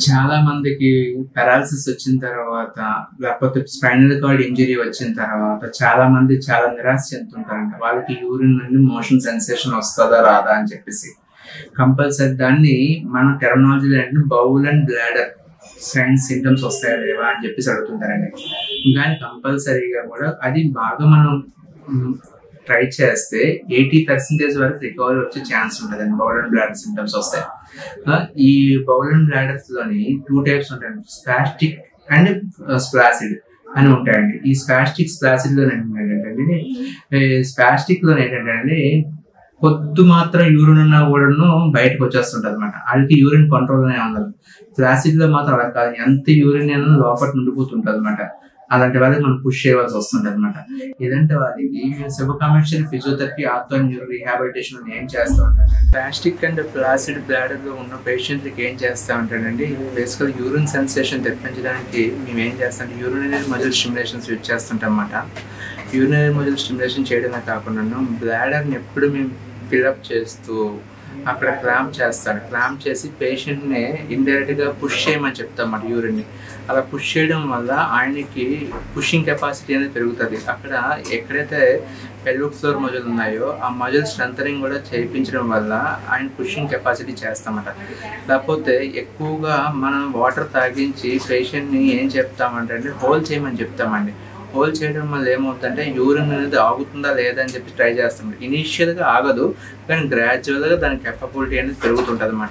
చాలా మందికి పారాలిసిస్ వచ్చిన తర్వాత లేకపోతే స్పైనల్ కార్డ్ ఇంజరీ వచ్చిన తర్వాత చాలా మంది చాలా నిరాశ చెందుతుంటారంట. వాళ్ళకి యూరిన్ నుండి మోషన్ సెన్సేషన్ వస్తుందా రాదా అని చెప్పేసి కంపల్సరీ దాన్ని మన టెర్మినాలజీలో అంటే bowl and bladder science symptoms వస్తాయా లేవా అని చెప్పేసి అడుగుతుంటారండి. కానీ కంపల్సరీగా కూడా అది బాగా మనం ట్రై చేస్తే 80% వరకు రికవరీ వచ్చే ఛాన్స్ ఉంటుంది. బౌల్ అండ్ బ్లాడర్ సింటమ్స్ వస్తాయి. ఈ బౌల్ అండ్ బ్లాడర్స్ లోని 2 టైప్స్ ఉంటాయండి, స్పాస్టిక్ అండ్ స్ప్లాసిడ్ అని ఉంటాయండి. ఈ స్పాస్టిక్ స్ప్లాసిడ్ లో ఏంటంటే స్పాస్టిక్ లో ఏంటంటే కొద్ది మాత్రం యూరిన్ ఉన్నా కూడా బయటకు వచ్చేస్తుంటది అనమాట. వాళ్ళకి యూరిన్ కంట్రోల్ అనే ఉండదు. ఫ్లాసిడ్ లో మాత్రం అలా కాదు, ఎంత యూరిన్ అయినా లోపల ఉండిపోతుంటది అనమాట. అలాంటి వాళ్ళకి మనం పుష్ చేయవలసి వస్తుంది అనమాట. ఇదంటే వాళ్ళకి sub-commercial physiotherapy, ortho neuro rehabilitation ఏం చేస్తూ ఉంటారు. ప్లాస్టిక్ అండ్ ఫ్లాసిడ్ బ్లాడర్ లో ఉన్న పేషెంట్లకి ఏం చేస్తా ఉంటాడండి, బేసికల్ యూరిన్ సెన్సేషన్ తెప్పించడానికి మేము ఏం చేస్తాం, యూరినరీ మజిల్ స్టిమ్యులేషన్స్ యూజ్ చేస్తుంటాం అన్నమాట. యూరినరీ మజిల్ స్టిమ్యులేషన్ చేయడమే కాకుండా బ్లాడర్ని ఎప్పుడు మేము ఫిల్అప్ చేస్తూ అక్కడ క్లాంప్ చేస్తాడు. క్లాంప్ చేసి పేషెంట్ని ఇండైరెక్ట్గా పుష్ చేయమని చెప్తాం అన్నమాట యూరిన్ని. అలా పుష్ చేయడం వల్ల ఆయనకి పుషింగ్ కెపాసిటీ అనేది పెరుగుతుంది. అక్కడ ఎక్కడైతే పెల్విక్ ఫ్లోర్ మజిల్ ఉన్నాయో ఆ మజిల్ స్ట్రెంథనింగ్ కూడా చేయించడం వల్ల ఆయన పుషింగ్ కెపాసిటీ చేస్తామట. లేకపోతే ఎక్కువగా మనం వాటర్ తాగించి పేషెంట్ని ఏం చెప్తామంటే హోల్ చేయమని చెప్తామండి. హోల్ చేయడం వల్ల ఏమవుతుందంటే యూరిన్ అనేది ఆగుతుందా లేదా అని చెప్పి ట్రై చేస్తాం. ఇనీషియల్గా ఆగదు, కానీ గ్రాడ్యువల్గా దాని కెపబిలిటీ అనేది పెరుగుతుంటుంది అన్నమాట.